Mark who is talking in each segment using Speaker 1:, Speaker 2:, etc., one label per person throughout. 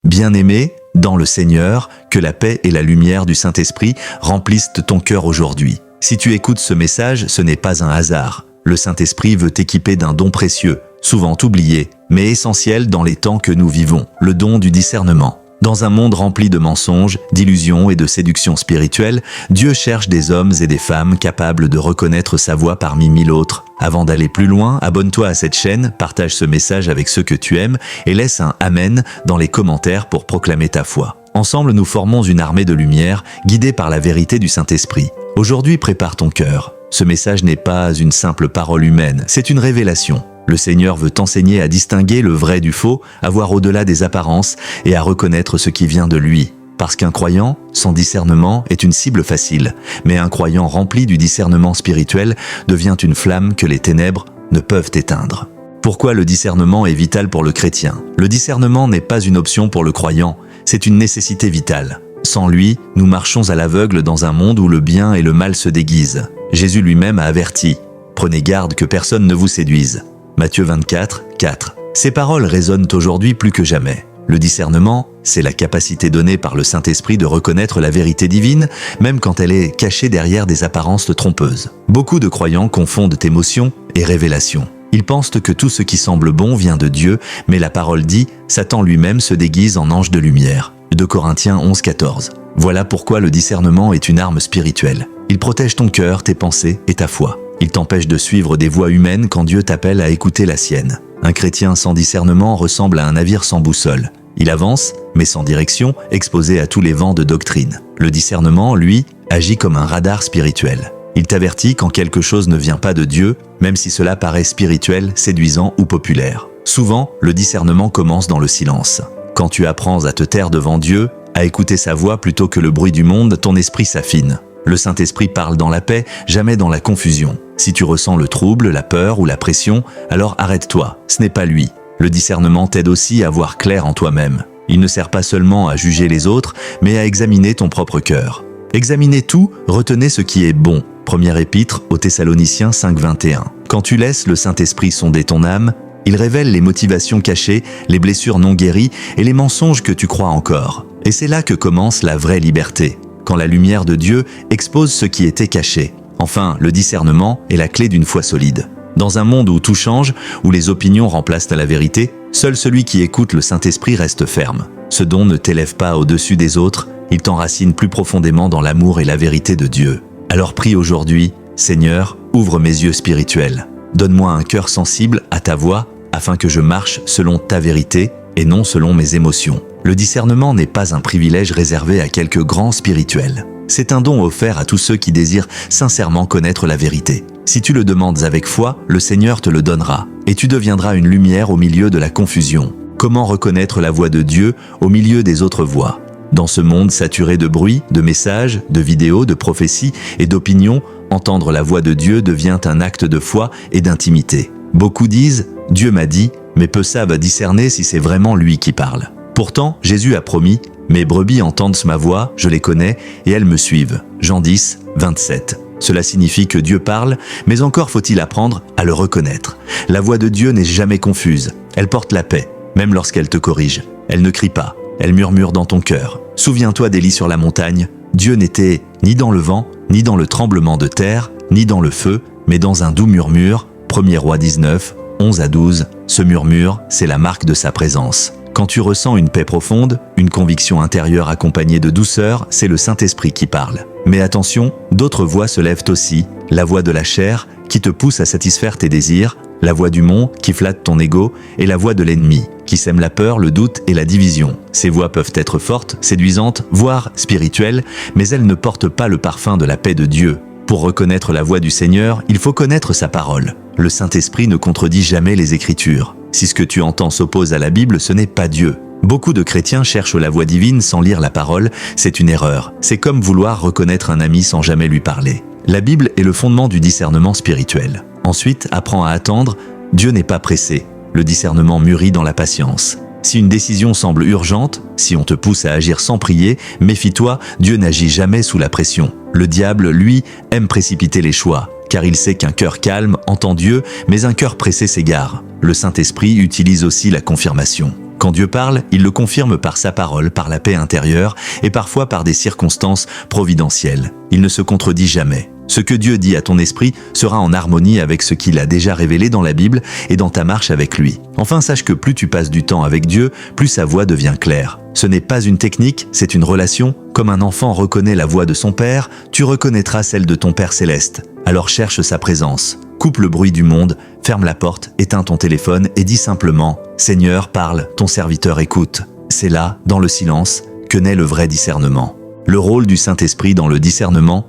Speaker 1: Bien-aimé, dans le Seigneur, que la paix et la lumière du Saint-Esprit remplissent ton cœur aujourd'hui. Si tu écoutes ce message, ce n'est pas un hasard. Le Saint-Esprit veut t'équiper d'un don précieux, souvent oublié, mais essentiel dans les temps que nous vivons, le don du discernement. Dans un monde rempli de mensonges, d'illusions et de séductions spirituelles, Dieu cherche des hommes et des femmes capables de reconnaître sa voix parmi mille autres. Avant d'aller plus loin, abonne-toi à cette chaîne, partage ce message avec ceux que tu aimes et laisse un Amen dans les commentaires pour proclamer ta foi. Ensemble, nous formons une armée de lumière, guidée par la vérité du Saint-Esprit. Aujourd'hui, prépare ton cœur. Ce message n'est pas une simple parole humaine, c'est une révélation. Le Seigneur veut t'enseigner à distinguer le vrai du faux, à voir au-delà des apparences et à reconnaître ce qui vient de lui. Parce qu'un croyant, sans discernement, est une cible facile, mais un croyant rempli du discernement spirituel devient une flamme que les ténèbres ne peuvent éteindre. Pourquoi le discernement est vital pour le chrétien? Le discernement n'est pas une option pour le croyant, c'est une nécessité vitale. Sans lui, nous marchons à l'aveugle dans un monde où le bien et le mal se déguisent. Jésus lui-même a averti « Prenez garde que personne ne vous séduise ». Matthieu 24, 4. Ces paroles résonnent aujourd'hui plus que jamais. Le discernement, c'est la capacité donnée par le Saint-Esprit de reconnaître la vérité divine, même quand elle est cachée derrière des apparences trompeuses. Beaucoup de croyants confondent émotion et révélation. Ils pensent que tout ce qui semble bon vient de Dieu, mais la parole dit « Satan lui-même se déguise en ange de lumière ». 2 Corinthiens 11, 14. Voilà pourquoi le discernement est une arme spirituelle. Il protège ton cœur, tes pensées et ta foi. Il t'empêche de suivre des voies humaines quand Dieu t'appelle à écouter la sienne. Un chrétien sans discernement ressemble à un navire sans boussole. Il avance, mais sans direction, exposé à tous les vents de doctrine. Le discernement, lui, agit comme un radar spirituel. Il t'avertit quand quelque chose ne vient pas de Dieu, même si cela paraît spirituel, séduisant ou populaire. Souvent, le discernement commence dans le silence. Quand tu apprends à te taire devant Dieu, à écouter sa voix plutôt que le bruit du monde, ton esprit s'affine. Le Saint-Esprit parle dans la paix, jamais dans la confusion. Si tu ressens le trouble, la peur ou la pression, alors arrête-toi, ce n'est pas lui. Le discernement t'aide aussi à voir clair en toi-même. Il ne sert pas seulement à juger les autres, mais à examiner ton propre cœur. Examinez tout, retenez ce qui est bon. Première épître aux Thessaloniciens 5, 21. Quand tu laisses le Saint-Esprit sonder ton âme, il révèle les motivations cachées, les blessures non guéries et les mensonges que tu crois encore. Et c'est là que commence la vraie liberté, quand la lumière de Dieu expose ce qui était caché. Enfin, le discernement est la clé d'une foi solide. Dans un monde où tout change, où les opinions remplacent la vérité, seul celui qui écoute le Saint-Esprit reste ferme. Ce don ne t'élève pas au-dessus des autres, il t'enracine plus profondément dans l'amour et la vérité de Dieu. Alors prie aujourd'hui, Seigneur, ouvre mes yeux spirituels. Donne-moi un cœur sensible à ta voix, afin que je marche selon ta vérité et non selon mes émotions. Le discernement n'est pas un privilège réservé à quelques grands spirituels. C'est un don offert à tous ceux qui désirent sincèrement connaître la vérité. Si tu le demandes avec foi, le Seigneur te le donnera, et tu deviendras une lumière au milieu de la confusion. Comment reconnaître la voix de Dieu au milieu des autres voix? Dans ce monde saturé de bruit, de messages, de vidéos, de prophéties et d'opinions, entendre la voix de Dieu devient un acte de foi et d'intimité. Beaucoup disent « Dieu m'a dit », mais peu savent discerner si c'est vraiment lui qui parle. Pourtant, Jésus a promis « Mes brebis entendent ma voix, je les connais, et elles me suivent ». Jean 10, 27. Cela signifie que Dieu parle, mais encore faut-il apprendre à le reconnaître. La voix de Dieu n'est jamais confuse, elle porte la paix, même lorsqu'elle te corrige. Elle ne crie pas, elle murmure dans ton cœur. Souviens-toi d'Élie sur la montagne, Dieu n'était ni dans le vent, ni dans le tremblement de terre, ni dans le feu, mais dans un doux murmure. 1er Roi 19, 11 à 12. Ce murmure, c'est la marque de sa présence. Quand tu ressens une paix profonde, une conviction intérieure accompagnée de douceur, c'est le Saint-Esprit qui parle. Mais attention, d'autres voix se lèvent aussi. La voix de la chair, qui te pousse à satisfaire tes désirs, la voix du monde, qui flatte ton ego, et la voix de l'ennemi, qui sème la peur, le doute et la division. Ces voix peuvent être fortes, séduisantes, voire spirituelles, mais elles ne portent pas le parfum de la paix de Dieu. Pour reconnaître la voix du Seigneur, il faut connaître sa parole. Le Saint-Esprit ne contredit jamais les Écritures. Si ce que tu entends s'oppose à la Bible, ce n'est pas Dieu. Beaucoup de chrétiens cherchent la voix divine sans lire la parole, c'est une erreur. C'est comme vouloir reconnaître un ami sans jamais lui parler. La Bible est le fondement du discernement spirituel. Ensuite, apprends à attendre. Dieu n'est pas pressé. Le discernement mûrit dans la patience. Si une décision semble urgente, si on te pousse à agir sans prier, méfie-toi, Dieu n'agit jamais sous la pression. Le diable, lui, aime précipiter les choix, car il sait qu'un cœur calme entend Dieu, mais un cœur pressé s'égare. Le Saint-Esprit utilise aussi la confirmation. Quand Dieu parle, il le confirme par sa parole, par la paix intérieure et parfois par des circonstances providentielles. Il ne se contredit jamais. Ce que Dieu dit à ton esprit sera en harmonie avec ce qu'il a déjà révélé dans la Bible et dans ta marche avec lui. Enfin, sache que plus tu passes du temps avec Dieu, plus sa voix devient claire. Ce n'est pas une technique, c'est une relation. Comme un enfant reconnaît la voix de son Père, tu reconnaîtras celle de ton Père céleste. Alors cherche sa présence. Coupe le bruit du monde, ferme la porte, éteins ton téléphone et dis simplement « Seigneur, parle, ton serviteur écoute ». C'est là, dans le silence, que naît le vrai discernement. Le rôle du Saint-Esprit dans le discernement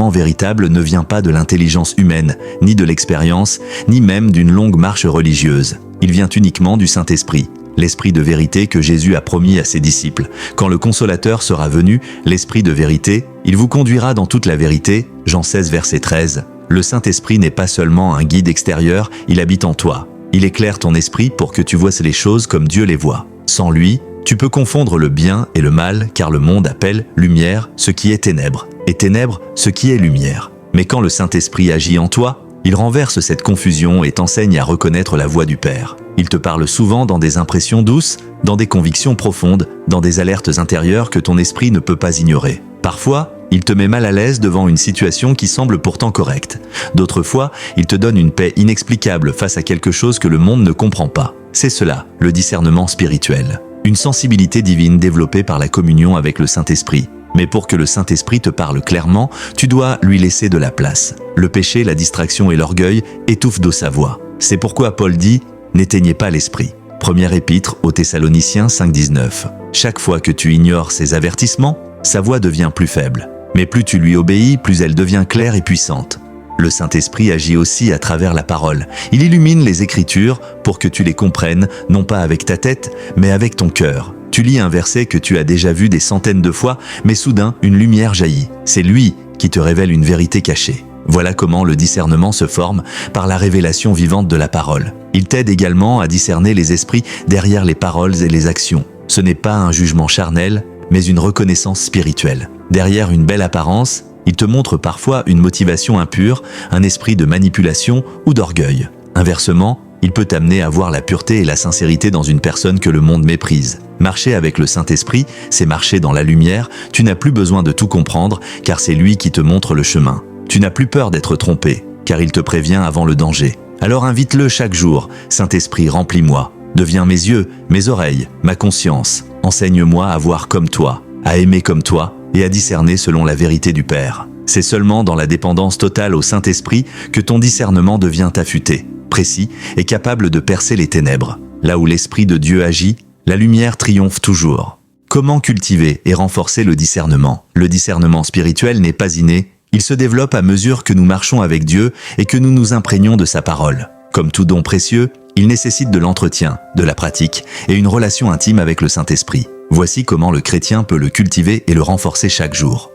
Speaker 1: véritable ne vient pas de l'intelligence humaine, ni de l'expérience, ni même d'une longue marche religieuse. Il vient uniquement du Saint-Esprit, l'Esprit de vérité que Jésus a promis à ses disciples. Quand le Consolateur sera venu, l'Esprit de vérité, il vous conduira dans toute la vérité. Jean 16, verset 13. Le Saint-Esprit n'est pas seulement un guide extérieur, il habite en toi. Il éclaire ton esprit pour que tu vois les choses comme Dieu les voit. Sans lui, tu peux confondre le bien et le mal, car le monde appelle lumière ce qui est ténèbres, et ténèbres ce qui est lumière. Mais quand le Saint-Esprit agit en toi, il renverse cette confusion et t'enseigne à reconnaître la voix du Père. Il te parle souvent dans des impressions douces, dans des convictions profondes, dans des alertes intérieures que ton esprit ne peut pas ignorer. Parfois, il te met mal à l'aise devant une situation qui semble pourtant correcte. D'autres fois, il te donne une paix inexplicable face à quelque chose que le monde ne comprend pas. C'est cela, le discernement spirituel. Une sensibilité divine développée par la communion avec le Saint-Esprit. Mais pour que le Saint-Esprit te parle clairement, tu dois lui laisser de la place. Le péché, la distraction et l'orgueil étouffent de sa voix. C'est pourquoi Paul dit « N'éteignez pas l'esprit ». Première épître aux Thessaloniciens 5,19. Chaque fois que tu ignores ses avertissements, sa voix devient plus faible. Mais plus tu lui obéis, plus elle devient claire et puissante. Le Saint-Esprit agit aussi à travers la parole. Il illumine les Écritures pour que tu les comprennes, non pas avec ta tête, mais avec ton cœur. Tu lis un verset que tu as déjà vu des centaines de fois, mais soudain, une lumière jaillit. C'est lui qui te révèle une vérité cachée. Voilà comment le discernement se forme par la révélation vivante de la parole. Il t'aide également à discerner les esprits derrière les paroles et les actions. Ce n'est pas un jugement charnel, mais une reconnaissance spirituelle. Derrière une belle apparence, il te montre parfois une motivation impure, un esprit de manipulation ou d'orgueil. Inversement, il peut t'amener à voir la pureté et la sincérité dans une personne que le monde méprise. Marcher avec le Saint-Esprit, c'est marcher dans la lumière. Tu n'as plus besoin de tout comprendre, car c'est lui qui te montre le chemin. Tu n'as plus peur d'être trompé, car il te prévient avant le danger. Alors invite-le chaque jour. Saint-Esprit, remplis-moi. Deviens mes yeux, mes oreilles, ma conscience. Enseigne-moi à voir comme toi, à aimer comme toi et à discerner selon la vérité du Père. C'est seulement dans la dépendance totale au Saint-Esprit que ton discernement devient affûté, précis et capable de percer les ténèbres. Là où l'Esprit de Dieu agit, la lumière triomphe toujours. Comment cultiver et renforcer le discernement? Le discernement spirituel n'est pas inné, il se développe à mesure que nous marchons avec Dieu et que nous nous imprégnons de sa parole. Comme tout don précieux, il nécessite de l'entretien, de la pratique et une relation intime avec le Saint-Esprit. Voici comment le chrétien peut le cultiver et le renforcer chaque jour.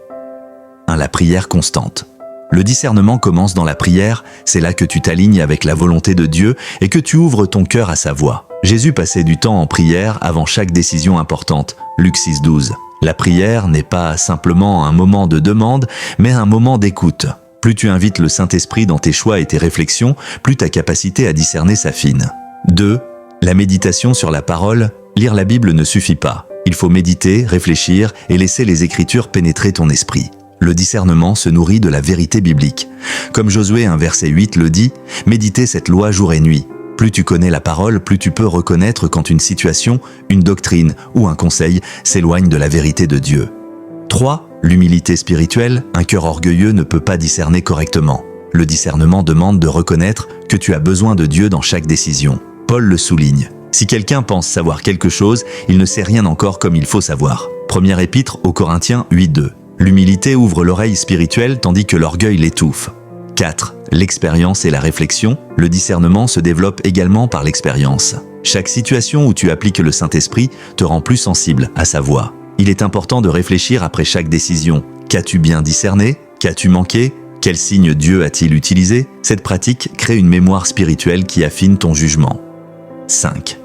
Speaker 1: 1. La prière constante. Le discernement commence dans la prière, c'est là que tu t'alignes avec la volonté de Dieu et que tu ouvres ton cœur à sa voix. Jésus passait du temps en prière avant chaque décision importante. Luc 6,12. La prière n'est pas simplement un moment de demande, mais un moment d'écoute. Plus tu invites le Saint-Esprit dans tes choix et tes réflexions, plus ta capacité à discerner s'affine. 2. La méditation sur la parole. Lire la Bible ne suffit pas. Il faut méditer, réfléchir et laisser les Écritures pénétrer ton esprit. Le discernement se nourrit de la vérité biblique. Comme Josué 1 verset 8 le dit, « Méditez cette loi jour et nuit ». Plus tu connais la parole, plus tu peux reconnaître quand une situation, une doctrine ou un conseil s'éloigne de la vérité de Dieu. 3. L'humilité spirituelle. Un cœur orgueilleux ne peut pas discerner correctement. Le discernement demande de reconnaître que tu as besoin de Dieu dans chaque décision. Paul le souligne. Si quelqu'un pense savoir quelque chose, il ne sait rien encore comme il faut savoir. Première épître aux Corinthiens 8.2. L'humilité ouvre l'oreille spirituelle tandis que l'orgueil l'étouffe. 4. L'expérience et la réflexion. Le discernement se développe également par l'expérience. Chaque situation où tu appliques le Saint-Esprit te rend plus sensible à sa voix. Il est important de réfléchir après chaque décision. Qu'as-tu bien discerné? Qu'as-tu manqué? Quel signe Dieu a-t-il utilisé? Cette pratique crée une mémoire spirituelle qui affine ton jugement. 5.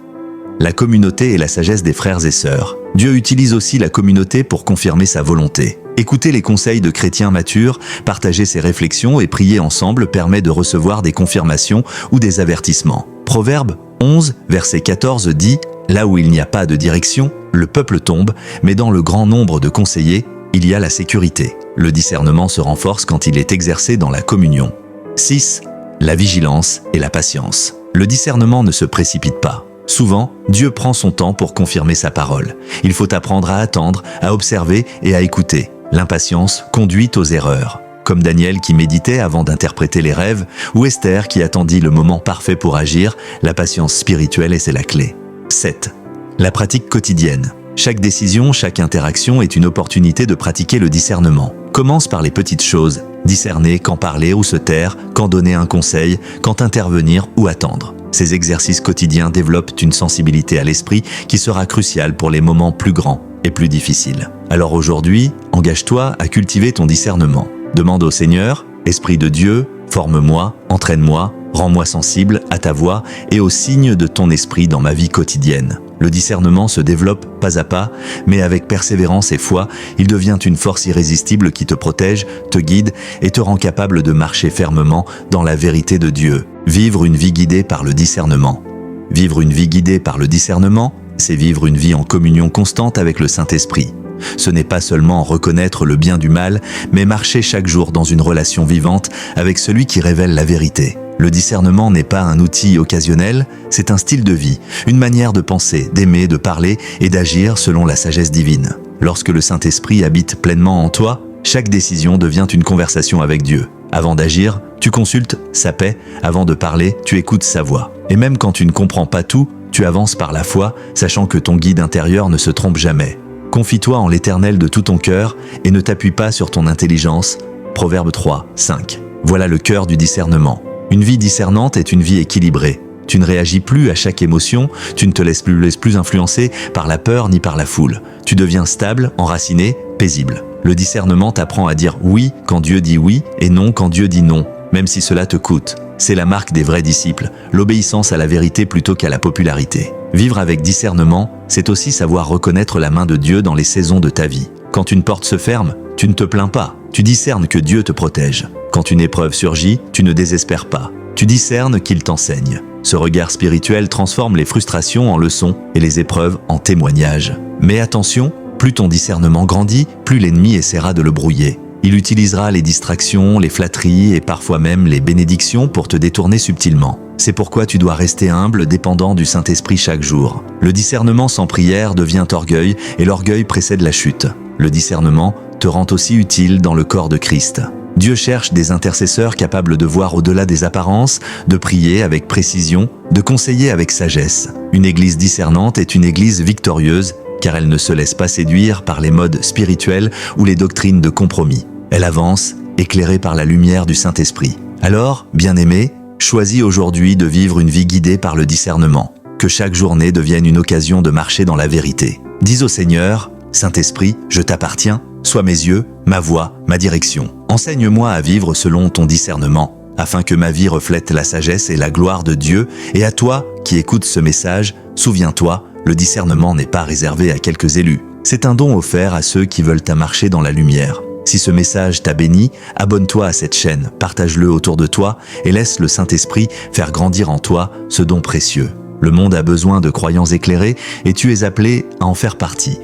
Speaker 1: La communauté et la sagesse des frères et sœurs. Dieu utilise aussi la communauté pour confirmer sa volonté. Écouter les conseils de chrétiens matures, partager ses réflexions et prier ensemble permet de recevoir des confirmations ou des avertissements. Proverbe 11, verset 14 dit « Là où il n'y a pas de direction, le peuple tombe, mais dans le grand nombre de conseillers, il y a la sécurité. Le discernement se renforce quand il est exercé dans la communion. 6. La vigilance et la patience. Le discernement ne se précipite pas. Souvent, Dieu prend son temps pour confirmer sa parole. Il faut apprendre à attendre, à observer et à écouter. L'impatience conduit aux erreurs. Comme Daniel qui méditait avant d'interpréter les rêves, ou Esther qui attendit le moment parfait pour agir, la patience spirituelle est la clé. 7. La pratique quotidienne. Chaque décision, chaque interaction est une opportunité de pratiquer le discernement. Commence par les petites choses. Discerner quand parler ou se taire, quand donner un conseil, quand intervenir ou attendre. Ces exercices quotidiens développent une sensibilité à l'esprit qui sera cruciale pour les moments plus grands et plus difficiles. Alors aujourd'hui, engage-toi à cultiver ton discernement. Demande au Seigneur, Esprit de Dieu, forme-moi, entraîne-moi, rends-moi sensible à ta voix et aux signes de ton esprit dans ma vie quotidienne. Le discernement se développe pas à pas, mais avec persévérance et foi, il devient une force irrésistible qui te protège, te guide et te rend capable de marcher fermement dans la vérité de Dieu. Vivre une vie guidée par le discernement. Vivre une vie guidée par le discernement, c'est vivre une vie en communion constante avec le Saint-Esprit. Ce n'est pas seulement reconnaître le bien du mal, mais marcher chaque jour dans une relation vivante avec celui qui révèle la vérité. Le discernement n'est pas un outil occasionnel, c'est un style de vie, une manière de penser, d'aimer, de parler et d'agir selon la sagesse divine. Lorsque le Saint-Esprit habite pleinement en toi, chaque décision devient une conversation avec Dieu. Avant d'agir, tu consultes sa paix, avant de parler, tu écoutes sa voix. Et même quand tu ne comprends pas tout, tu avances par la foi, sachant que ton guide intérieur ne se trompe jamais. Confie-toi en l'Éternel de tout ton cœur et ne t'appuie pas sur ton intelligence. Proverbe 3, 5. Voilà le cœur du discernement. Une vie discernante est une vie équilibrée. Tu ne réagis plus à chaque émotion, tu ne te laisses plus influencer par la peur ni par la foule. Tu deviens stable, enraciné, paisible. Le discernement t'apprend à dire oui quand Dieu dit oui et non quand Dieu dit non, même si cela te coûte. C'est la marque des vrais disciples, l'obéissance à la vérité plutôt qu'à la popularité. Vivre avec discernement, c'est aussi savoir reconnaître la main de Dieu dans les saisons de ta vie. Quand une porte se ferme, tu ne te plains pas, tu discernes que Dieu te protège. Quand une épreuve surgit, tu ne désespères pas, tu discernes qu'il t'enseigne. Ce regard spirituel transforme les frustrations en leçons et les épreuves en témoignages. Mais attention, plus ton discernement grandit, plus l'ennemi essaiera de le brouiller. Il utilisera les distractions, les flatteries et parfois même les bénédictions pour te détourner subtilement. C'est pourquoi tu dois rester humble, dépendant du Saint-Esprit chaque jour. Le discernement sans prière devient orgueil et l'orgueil précède la chute. Le discernement te rend aussi utile dans le corps de Christ. Dieu cherche des intercesseurs capables de voir au-delà des apparences, de prier avec précision, de conseiller avec sagesse. Une église discernante est une église victorieuse, car elle ne se laisse pas séduire par les modes spirituels ou les doctrines de compromis. Elle avance, éclairée par la lumière du Saint-Esprit. Alors, bien-aimé, choisis aujourd'hui de vivre une vie guidée par le discernement. Que chaque journée devienne une occasion de marcher dans la vérité. Dis au Seigneur, Saint-Esprit, je t'appartiens, sois mes yeux, ma voix, ma direction. Enseigne-moi à vivre selon ton discernement, afin que ma vie reflète la sagesse et la gloire de Dieu. Et à toi, qui écoutes ce message, souviens-toi, le discernement n'est pas réservé à quelques élus. C'est un don offert à ceux qui veulent à marcher dans la lumière. Si ce message t'a béni, abonne-toi à cette chaîne, partage-le autour de toi et laisse le Saint-Esprit faire grandir en toi ce don précieux. Le monde a besoin de croyants éclairés et tu es appelé à en faire partie.